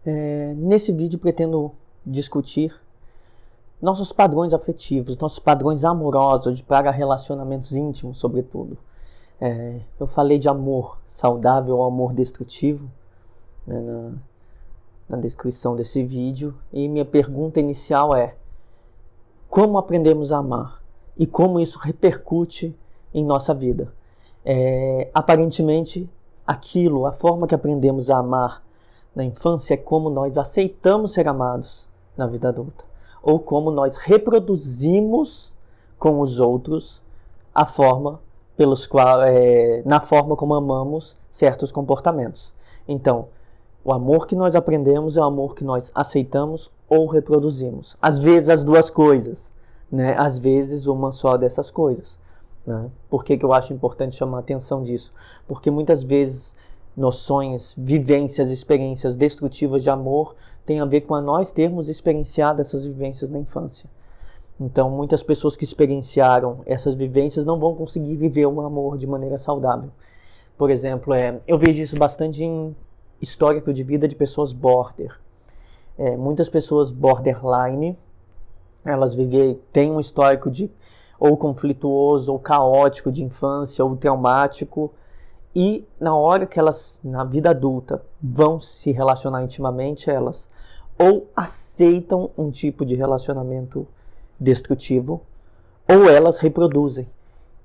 Nesse vídeo pretendo discutir nossos padrões afetivos, nossos padrões amorosos para relacionamentos íntimos, sobretudo. Eu falei de amor saudável ou amor destrutivo, né, na descrição desse vídeo, e minha pergunta inicial é: como aprendemos a amar e como isso repercute em nossa vida? Aparentemente, a forma que aprendemos a amar na infância é como nós aceitamos ser amados na vida adulta, ou como nós reproduzimos com os outros na forma como amamos certos comportamentos. Então, o amor que nós aprendemos é o amor que nós aceitamos ou reproduzimos. Às vezes as duas coisas, né? Às vezes uma só dessas coisas, né? Por que eu acho importante chamar a atenção disso? Porque muitas vezes noções, vivências, experiências destrutivas de amor têm a ver com nós termos experienciado essas vivências na infância. Então, muitas pessoas que experienciaram essas vivências não vão conseguir viver o amor de maneira saudável. Por exemplo, eu vejo isso bastante em histórico de vida de pessoas border. Muitas pessoas borderline, elas têm um histórico de ou conflituoso, ou caótico de infância, ou traumático, e na hora que elas, na vida adulta, vão se relacionar intimamente, elas ou aceitam um tipo de relacionamento destrutivo, ou elas reproduzem.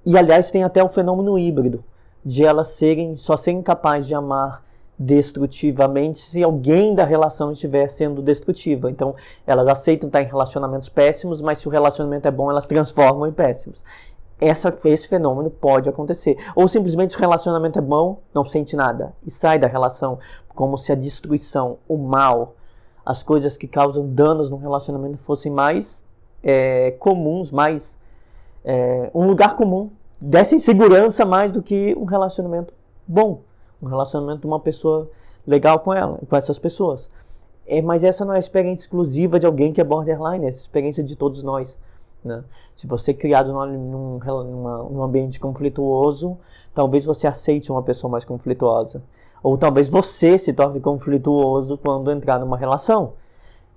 E aliás tem até o fenômeno híbrido, de elas só serem capazes de amar destrutivamente se alguém da relação estiver sendo destrutiva. Então elas aceitam estar em relacionamentos péssimos, mas se o relacionamento é bom, elas transformam em péssimos. Esse fenômeno pode acontecer. Ou simplesmente o relacionamento é bom, não sente nada e sai da relação, como se a destruição, o mal, as coisas que causam danos no relacionamento fossem mais comuns, mais um lugar comum, dessem segurança mais do que um relacionamento bom, um relacionamento de uma pessoa legal com essas pessoas. Mas essa não é a experiência exclusiva de alguém que é borderline, essa é a experiência de todos nós. Né? Se você é criado num ambiente conflituoso, talvez você aceite uma pessoa mais conflituosa. Ou talvez você se torne conflituoso quando entrar numa relação.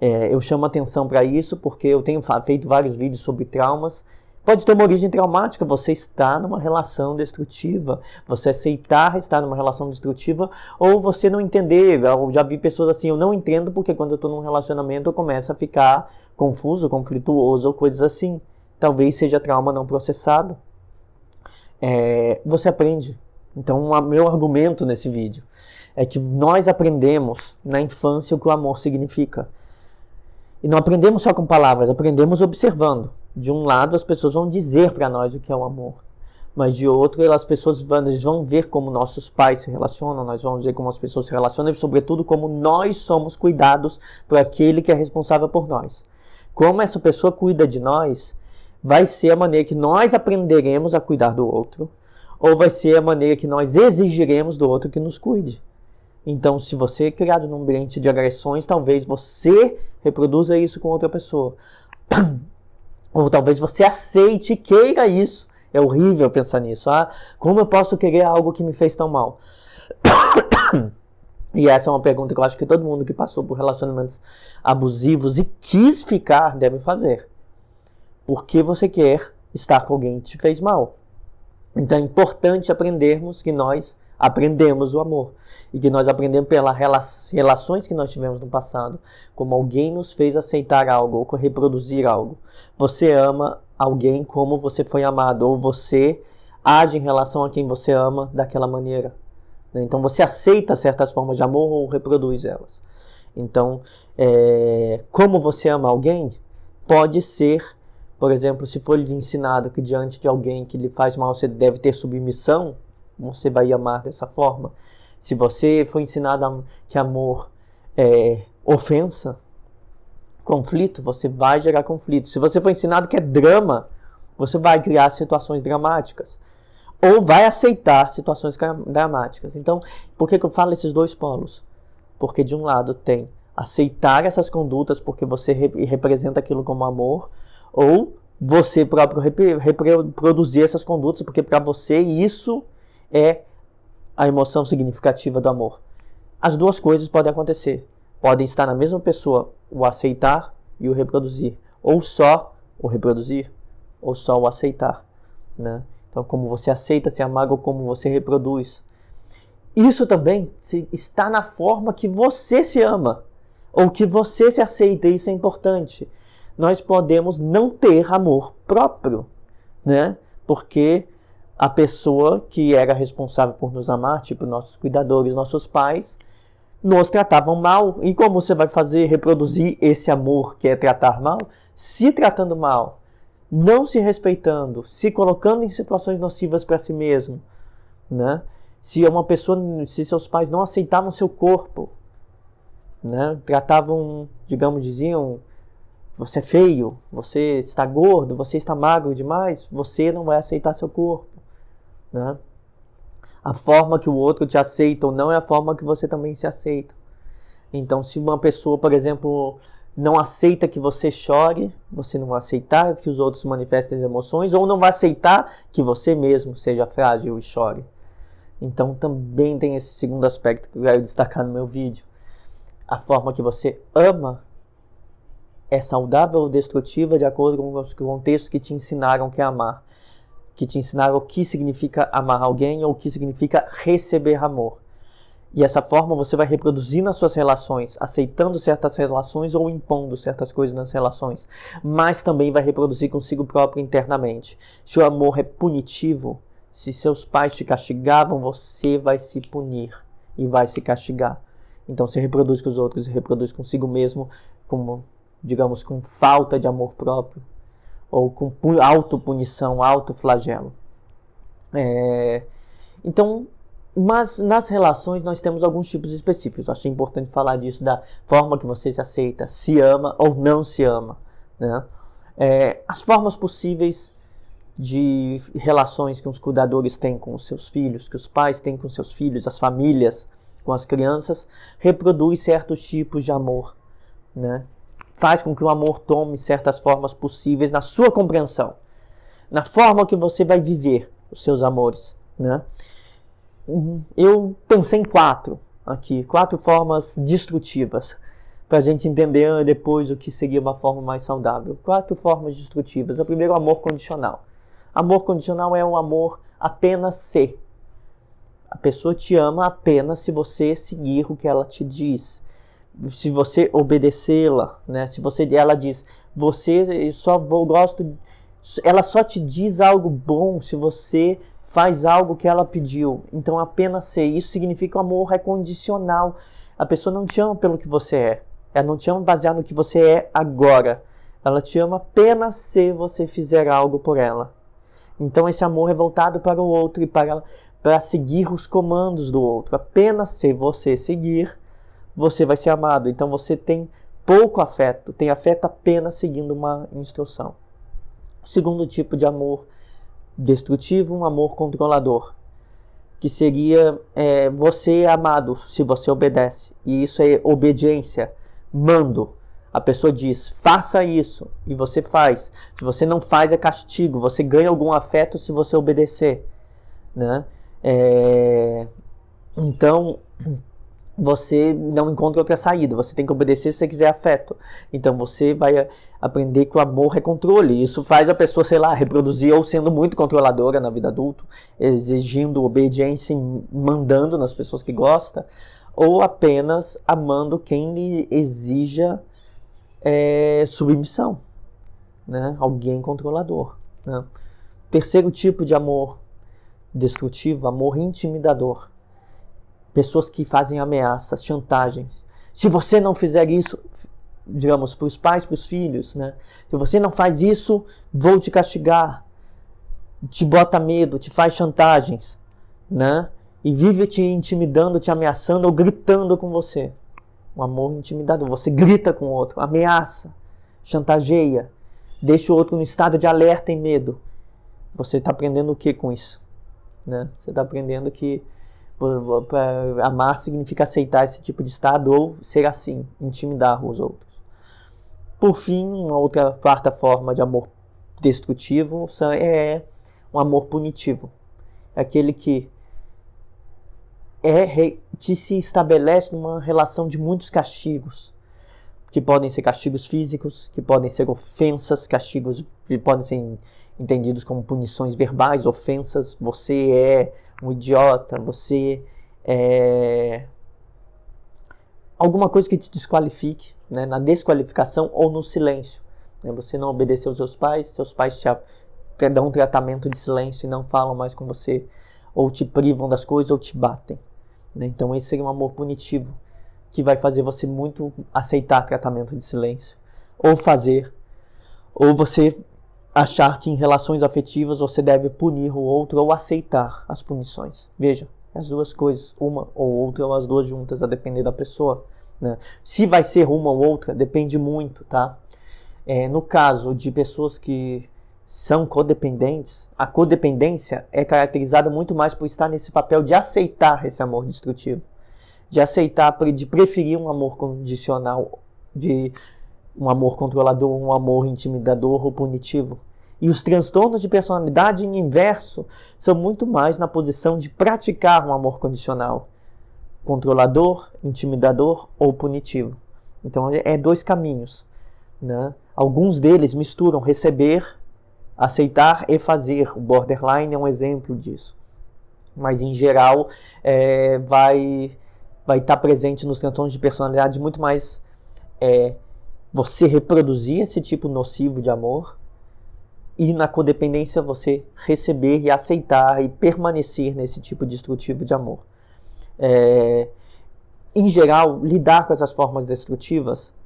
Eu chamo atenção para isso porque eu tenho feito vários vídeos sobre traumas. Pode ter uma origem traumática, você está numa relação destrutiva, você aceitar estar numa relação destrutiva, ou você não entender. Eu já vi pessoas assim, eu não entendo porque quando eu estou num relacionamento eu começo a ficar confuso, conflituoso ou coisas assim. Talvez seja trauma não processado. Você aprende. Então, o meu argumento nesse vídeo é que nós aprendemos na infância o que o amor significa. E não aprendemos só com palavras, aprendemos observando. De um lado, as pessoas vão dizer para nós o que é o amor. Mas de outro, as pessoas vão ver como nossos pais se relacionam, nós vamos ver como as pessoas se relacionam e, sobretudo, como nós somos cuidados por aquele que é responsável por nós. Como essa pessoa cuida de nós, vai ser a maneira que nós aprenderemos a cuidar do outro, ou vai ser a maneira que nós exigiremos do outro que nos cuide. Então, se você é criado num ambiente de agressões, talvez você reproduza isso com outra pessoa. Ou talvez você aceite e queira isso. É horrível pensar nisso. Como eu posso querer algo que me fez tão mal? E essa é uma pergunta que eu acho que todo mundo que passou por relacionamentos abusivos e quis ficar deve fazer. Por que você quer estar com alguém que te fez mal? Então é importante aprendermos que nós aprendemos o amor. E que nós aprendemos pelas relações que nós tivemos no passado. Como alguém nos fez aceitar algo ou reproduzir algo. Você ama alguém como você foi amado. Ou você age em relação a quem você ama daquela maneira. Então você aceita certas formas de amor ou reproduz elas. Então, como você ama alguém, pode ser, por exemplo, se for lhe ensinado que diante de alguém que lhe faz mal você deve ter submissão, você vai amar dessa forma. Se você foi ensinado que amor é ofensa, conflito, você vai gerar conflito. Se você foi ensinado que é drama, você vai criar situações dramáticas. Ou vai aceitar situações dramáticas. Então, por que eu falo esses dois polos? Porque de um lado tem aceitar essas condutas porque você representa aquilo como amor, ou você próprio reproduzir essas condutas porque para você isso é a emoção significativa do amor. As duas coisas podem acontecer. Podem estar na mesma pessoa o aceitar e o reproduzir, ou só o reproduzir, ou só o aceitar, né? Então, como você aceita ser amado ou como você reproduz. Isso também está na forma que você se ama, ou que você se aceita, isso é importante. Nós podemos não ter amor próprio, né? Porque a pessoa que era responsável por nos amar, tipo nossos cuidadores, nossos pais, nos tratavam mal. E como você vai fazer reproduzir esse amor que é tratar mal? Se tratando mal, não se respeitando, se colocando em situações nocivas para si mesmo, né? Se seus pais não aceitavam seu corpo, né? Tratavam, digamos, diziam, você é feio, você está gordo, você está magro demais, você não vai aceitar seu corpo, né? A forma que o outro te aceita ou não é a forma que você também se aceita. Então, se uma pessoa, por exemplo, não aceita que você chore, você não vai aceitar que os outros manifestem as emoções, ou não vai aceitar que você mesmo seja frágil e chore. Então, também tem esse segundo aspecto que eu quero destacar no meu vídeo. A forma que você ama é saudável ou destrutiva de acordo com os contextos que te ensinaram o que é amar. Que te ensinaram o que significa amar alguém ou o que significa receber amor. E essa forma você vai reproduzir nas suas relações, aceitando certas relações ou impondo certas coisas nas relações. Mas também vai reproduzir consigo próprio internamente. Se o amor é punitivo, se seus pais te castigavam, você vai se punir e vai se castigar. Então você reproduz com os outros e reproduz consigo mesmo, digamos, com falta de amor próprio. Ou com autopunição, autoflagelo. Então, mas nas relações nós temos alguns tipos específicos. Eu achei importante falar disso, da forma que você se aceita, se ama ou não se ama, né? As formas possíveis de relações que os cuidadores têm com os seus filhos, que os pais têm com seus filhos, as famílias com as crianças, reproduz certos tipos de amor, né? Faz com que o amor tome certas formas possíveis na sua compreensão, na forma que você vai viver os seus amores, né? Eu pensei em quatro formas destrutivas, para a gente entender depois o que seria uma forma mais saudável. 4 formas destrutivas. A primeira é o amor condicional. Amor condicional é um amor apenas se. A pessoa te ama apenas se você seguir o que ela te diz. Se você obedecê-la, né? Se ela diz, ela só te diz algo bom se você faz algo que ela pediu. Então apenas ser. Isso significa que o amor é condicional. A pessoa não te ama pelo que você é. Ela não te ama baseado no que você é agora. Ela te ama apenas se você fizer algo por ela. Então esse amor é voltado para o outro e para seguir os comandos do outro. Apenas se você seguir, você vai ser amado. Então você tem pouco afeto. Tem afeto apenas seguindo uma instrução. O segundo tipo de amor destrutivo, um amor controlador. Que seria você é amado se você obedece. E isso é obediência, mando. A pessoa diz, faça isso, e você faz. Se você não faz, é castigo. Você ganha algum afeto se você obedecer, né? Então, você não encontra outra saída. Você tem que obedecer se você quiser afeto. Então, você vai aprender que o amor é controle. Isso faz a pessoa, reproduzir ou sendo muito controladora na vida adulta, exigindo obediência e mandando nas pessoas que gosta, ou apenas amando quem lhe exija submissão, né? Alguém controlador, né? Terceiro tipo de amor destrutivo, amor intimidador. Pessoas que fazem ameaças, chantagens. Se você não fizer isso, digamos, para os pais, para os filhos, né? Se você não faz isso, vou te castigar. Te bota medo, te faz chantagens, né? E vive te intimidando, te ameaçando ou gritando com você. Um amor intimidador. Você grita com o outro, ameaça, chantageia, deixa o outro no estado de alerta e medo. Você está aprendendo o que com isso? Né? Você está aprendendo que amar significa aceitar esse tipo de estado ou ser assim, intimidar os outros. Por fim, uma quarta forma de amor destrutivo é um amor punitivo. É aquele que que se estabelece numa relação de muitos castigos, que podem ser castigos físicos, que podem ser ofensas, castigos que podem ser entendidos como punições verbais, ofensas. Você é um idiota, você é alguma coisa que te desqualifique, né, na desqualificação ou no silêncio. Né, você não obedeceu aos seus pais te dão um tratamento de silêncio e não falam mais com você, ou te privam das coisas ou te batem. Né? Então esse seria um amor punitivo, que vai fazer você muito aceitar tratamento de silêncio, ou você achar que em relações afetivas você deve punir o outro ou aceitar as punições. Veja, as duas coisas, uma ou outra, ou as duas juntas, a depender da pessoa. Né? Se vai ser uma ou outra, depende muito, tá? No caso de pessoas que são codependentes, a codependência é caracterizada muito mais por estar nesse papel de aceitar esse amor destrutivo, de aceitar, de preferir um amor condicional, de um amor controlador, um amor intimidador ou punitivo. E os transtornos de personalidade em inverso são muito mais na posição de praticar um amor condicional, controlador, intimidador ou punitivo. Então é dois caminhos, né? Alguns deles misturam receber, aceitar e fazer. O borderline é um exemplo disso. Mas em geral vai estar presente nos transtornos de personalidade muito mais você reproduzir esse tipo nocivo de amor, e na codependência você receber e aceitar e permanecer nesse tipo destrutivo de amor. Em geral, lidar com essas formas destrutivas,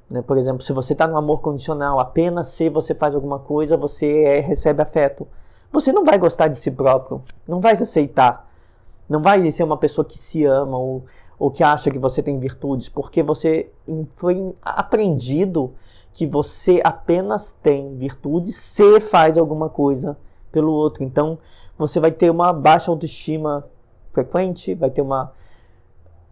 né? Por exemplo, se você está no amor condicional, apenas se você faz alguma coisa, você recebe afeto. Você não vai gostar de si próprio, não vai se aceitar, não vai ser uma pessoa que se ama ou que acha que você tem virtudes, porque você foi aprendido que você apenas tem virtudes se faz alguma coisa pelo outro. Então, você vai ter uma baixa autoestima frequente, vai ter uma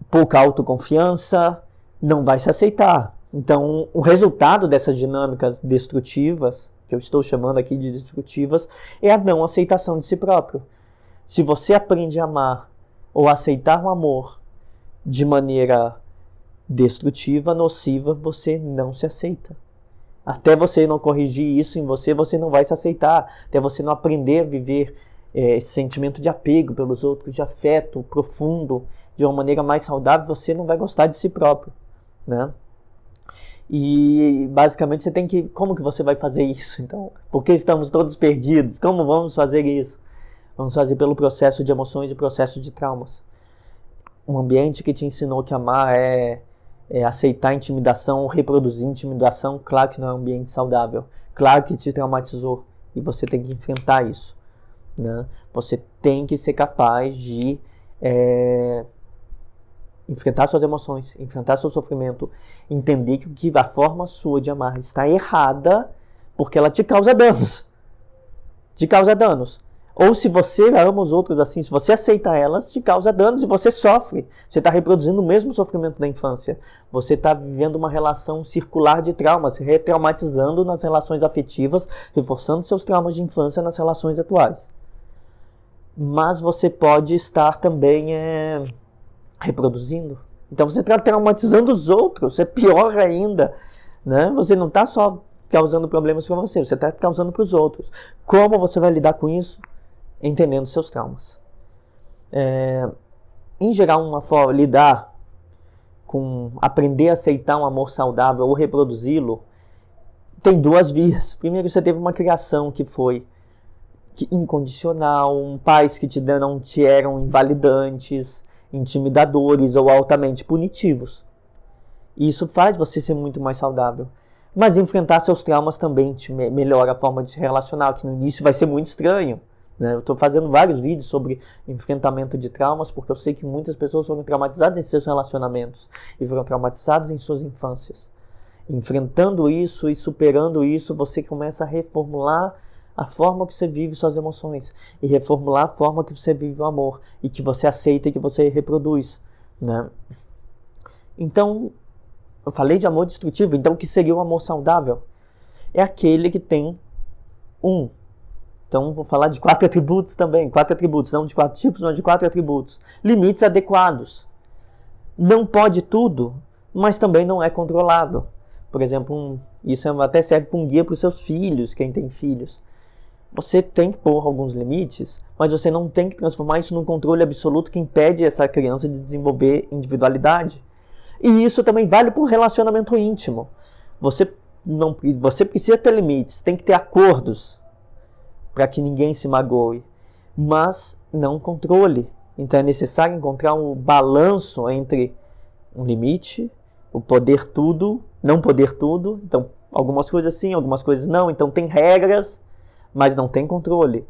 pouca autoconfiança, não vai se aceitar. Então, o resultado dessas dinâmicas destrutivas, que eu estou chamando aqui de destrutivas, é a não aceitação de si próprio. Se você aprende a amar ou aceitar o amor de maneira destrutiva, nociva, você não se aceita. Até você não corrigir isso em você, você não vai se aceitar. Até você não aprender a viver esse sentimento de apego pelos outros, de afeto profundo, de uma maneira mais saudável, você não vai gostar de si próprio, né? E basicamente você tem que... Como que você vai fazer isso? Então, porque estamos todos perdidos? Como vamos fazer isso? Vamos fazer pelo processo de emoções e processo de traumas. Um ambiente que te ensinou que amar é aceitar intimidação ou reproduzir intimidação, claro que não é um ambiente saudável. Claro que te traumatizou e você tem que enfrentar isso, né? Você tem que ser capaz de enfrentar suas emoções, enfrentar seu sofrimento, entender que a forma sua de amar está errada porque ela te causa danos. Te causa danos. Ou se você ama os outros assim, se você aceita elas, te causa danos e você sofre. Você está reproduzindo o mesmo sofrimento da infância. Você está vivendo uma relação circular de traumas, retraumatizando nas relações afetivas, reforçando seus traumas de infância nas relações atuais. Mas você pode estar também reproduzindo. Então você está traumatizando os outros, é pior ainda, né? Você não está só causando problemas para você está causando para os outros. Como você vai lidar com isso? Entendendo seus traumas. Em geral, uma forma de lidar com aprender a aceitar um amor saudável ou reproduzi-lo tem duas vias. Primeiro, você teve uma criação que foi incondicional, pais que não te eram invalidantes, intimidadores ou altamente punitivos. Isso faz você ser muito mais saudável. Mas enfrentar seus traumas também te melhora a forma de se relacionar, que no início vai ser muito estranho, né? Eu estou fazendo vários vídeos sobre enfrentamento de traumas, porque eu sei que muitas pessoas foram traumatizadas em seus relacionamentos e foram traumatizadas em suas infâncias. Enfrentando isso e superando isso, você começa a reformular a forma que você vive suas emoções e reformular a forma que você vive o amor e que você aceita e que você reproduz, né? Então, eu falei de amor destrutivo, então o que seria um amor saudável? É aquele que tem Então, vou falar de 4 atributos também. 4 atributos, não de 4 tipos, mas de 4 atributos. Limites adequados. Não pode tudo, mas também não é controlado. Por exemplo, isso até serve para um guia para os seus filhos, quem tem filhos. Você tem que pôr alguns limites, mas você não tem que transformar isso num controle absoluto que impede essa criança de desenvolver individualidade. E isso também vale para um relacionamento íntimo. Você precisa ter limites, tem que ter acordos para que ninguém se magoe, mas não controle. Então é necessário encontrar um balanço entre um limite, o poder tudo, não poder tudo. Então, algumas coisas sim, algumas coisas não. Então tem regras, mas não tem controle.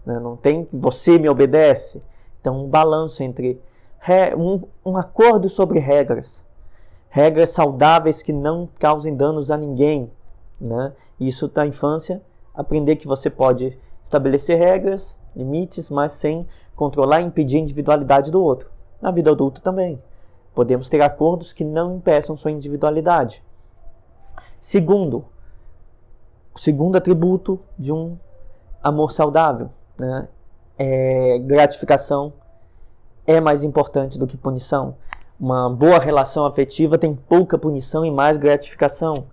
Né? Não tem você me obedece. Então um balanço entre um acordo sobre regras. Regras saudáveis que não causem danos a ninguém. Né? Isso da infância, aprender que você pode estabelecer regras, limites, mas sem controlar e impedir a individualidade do outro. Na vida adulta também. Podemos ter acordos que não impeçam sua individualidade. Segundo atributo de um amor saudável, né? Gratificação é mais importante do que punição. Uma boa relação afetiva tem pouca punição e mais gratificação.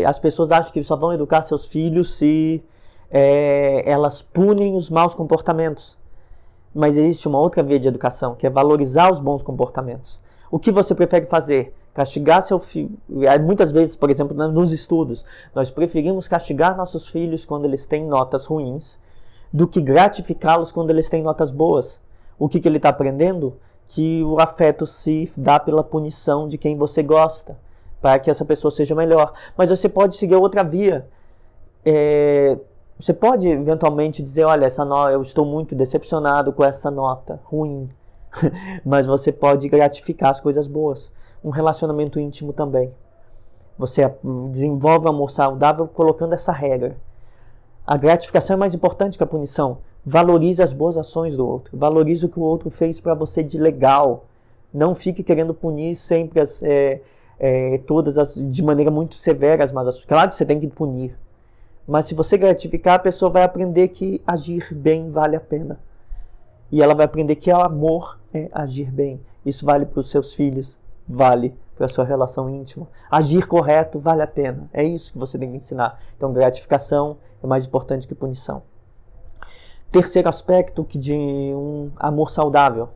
As pessoas acham que só vão educar seus filhos se elas punem os maus comportamentos. Mas existe uma outra via de educação, que é valorizar os bons comportamentos. O que você prefere fazer? Castigar seu filho? Muitas vezes, por exemplo, nos estudos, nós preferimos castigar nossos filhos quando eles têm notas ruins, do que gratificá-los quando eles têm notas boas. O que ele está aprendendo? Que o afeto se dá pela punição de quem você gosta, para que essa pessoa seja melhor. Mas você pode seguir outra via. Você pode eventualmente dizer, olha, eu estou muito decepcionado com essa nota ruim. Mas você pode gratificar as coisas boas. Um relacionamento íntimo também. Você desenvolve um amor saudável colocando essa regra. A gratificação é mais importante que a punição. Valorize as boas ações do outro. Valorize o que o outro fez para você de legal. Não fique querendo punir sempre todas de maneira muito severa. Mas claro que você tem que punir. Mas se você gratificar, a pessoa vai aprender que agir bem vale a pena. E ela vai aprender que o amor é agir bem. Isso vale para os seus filhos, vale para a sua relação íntima. Agir correto vale a pena. É isso que você tem que ensinar. Então, gratificação é mais importante que punição. Terceiro aspecto de um amor saudável.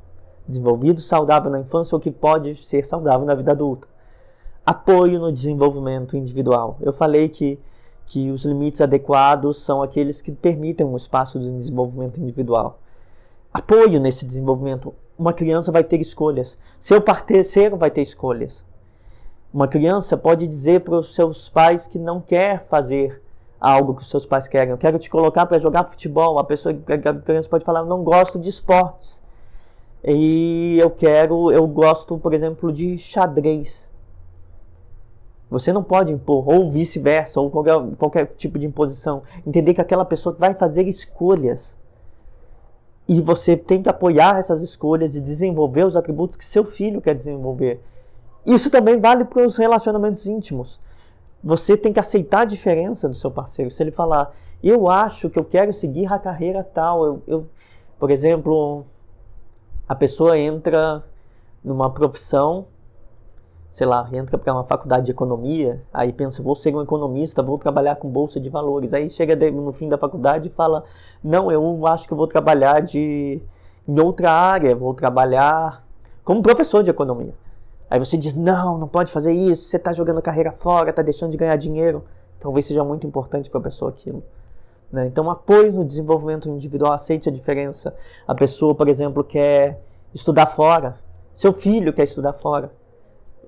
Desenvolvido saudável na infância ou que pode ser saudável na vida adulta. Apoio no desenvolvimento individual. Eu falei que os limites adequados são aqueles que permitem um espaço de desenvolvimento individual. Apoio nesse desenvolvimento. Uma criança vai ter escolhas. Seu parceiro vai ter escolhas. Uma criança pode dizer para os seus pais que não quer fazer algo que os seus pais querem. Eu quero te colocar para jogar futebol. A criança pode falar, eu não gosto de esportes. E eu gosto, por exemplo, de xadrez. Você não pode impor, ou vice-versa, ou qualquer tipo de imposição. Entender que aquela pessoa vai fazer escolhas. E você tem que apoiar essas escolhas e desenvolver os atributos que seu filho quer desenvolver. Isso também vale para os relacionamentos íntimos. Você tem que aceitar a diferença do seu parceiro. Se ele falar, eu acho que eu quero seguir a carreira tal. Por exemplo, a pessoa entra numa profissão, sei lá, entra para uma faculdade de economia, aí pensa, vou ser um economista, vou trabalhar com bolsa de valores. Aí chega no fim da faculdade e fala, não, eu acho que eu vou trabalhar em outra área, vou trabalhar como professor de economia. Aí você diz, não pode fazer isso, você está jogando a carreira fora, está deixando de ganhar dinheiro. Talvez seja muito importante para a pessoa aquilo. Né? Então, apoio no desenvolvimento individual, aceite a diferença. A pessoa, por exemplo, quer estudar fora, seu filho quer estudar fora.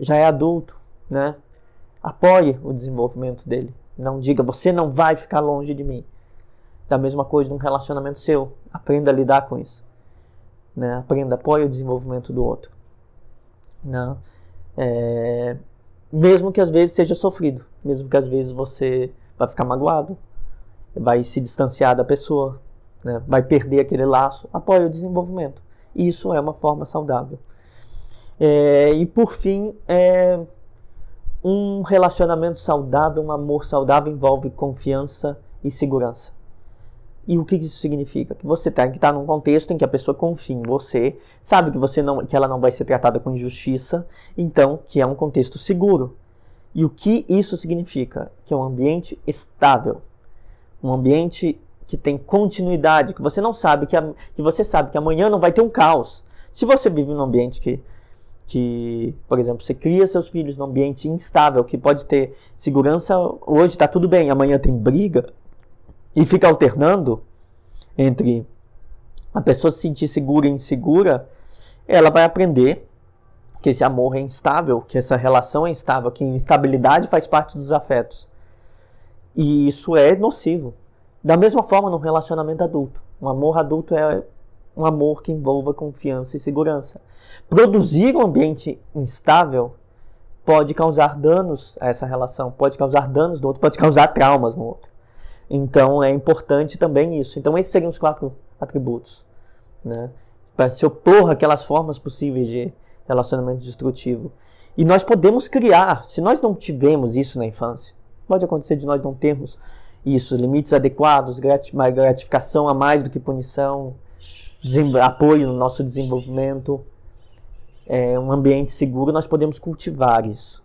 Já é adulto, né? Apoie o desenvolvimento dele. Não diga, você não vai ficar longe de mim. Da mesma coisa num relacionamento seu. Aprenda a lidar com isso. Né? Aprenda, apoie o desenvolvimento do outro. Né? Mesmo que às vezes seja sofrido. Mesmo que às vezes você vai ficar magoado. Vai se distanciar da pessoa. Né? Vai perder aquele laço. Apoie o desenvolvimento. Isso é uma forma saudável. E por fim, um relacionamento saudável, um amor saudável envolve confiança e segurança. E o que isso significa? Que você tem que estar num contexto em que a pessoa confia em você, sabe que ela não vai ser tratada com injustiça, então que é um contexto seguro. E o que isso significa? Que é um ambiente estável, um ambiente que tem continuidade, que você não sabe que você sabe que amanhã não vai ter um caos. Se você vive num ambiente que, por exemplo, você cria seus filhos num ambiente instável, que pode ter segurança, hoje está tudo bem, amanhã tem briga, e fica alternando entre a pessoa se sentir segura e insegura, ela vai aprender que esse amor é instável, que essa relação é instável, que instabilidade faz parte dos afetos. E isso é nocivo. Da mesma forma, no relacionamento adulto. Um amor adulto é um amor que envolva confiança e segurança. Produzir um ambiente instável pode causar danos a essa relação, pode causar danos no outro, pode causar traumas no outro. Então é importante também isso. Então esses seriam os 4 atributos, né? Para se opor àquelas formas possíveis de relacionamento destrutivo. E nós podemos criar, se nós não tivemos isso na infância, pode acontecer de nós não termos isso, limites adequados, gratificação a mais do que punição, apoio no nosso desenvolvimento, um ambiente seguro, nós podemos cultivar isso,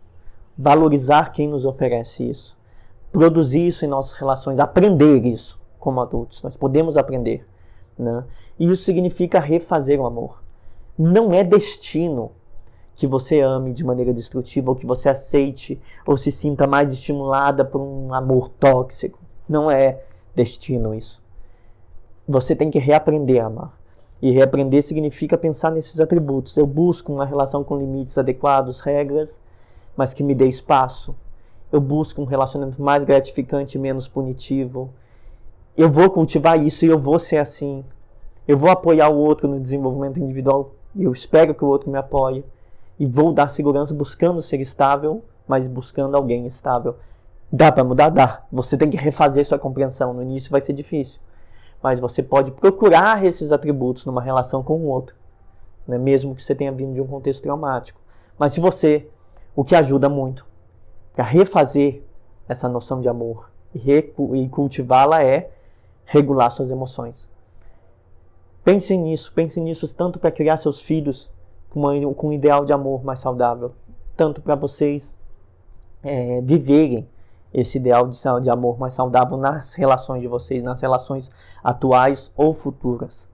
valorizar quem nos oferece isso, produzir isso em nossas relações, aprender isso como adultos. Nós podemos aprender, né? E isso significa refazer o amor. Não é destino que você ame de maneira destrutiva, ou que você aceite ou se sinta mais estimulada por um amor tóxico. Não é destino isso. Você tem que reaprender a amar. E reaprender significa pensar nesses atributos. Eu busco uma relação com limites adequados, regras, mas que me dê espaço. Eu busco um relacionamento mais gratificante e menos punitivo. Eu vou cultivar isso e eu vou ser assim. Eu vou apoiar o outro no desenvolvimento individual e eu espero que o outro me apoie. E vou dar segurança buscando ser estável, mas buscando alguém estável. Dá para mudar? Dá. Você tem que refazer sua compreensão. No início vai ser difícil. Mas você pode procurar esses atributos numa relação com o outro, né? Mesmo que você tenha vindo de um contexto traumático. Mas se você, o que ajuda muito para refazer essa noção de amor e cultivá-la é regular suas emoções. Pensem nisso tanto para criar seus filhos com um ideal de amor mais saudável, tanto para vocês viverem esse ideal de amor mais saudável nas relações de vocês, nas relações atuais ou futuras.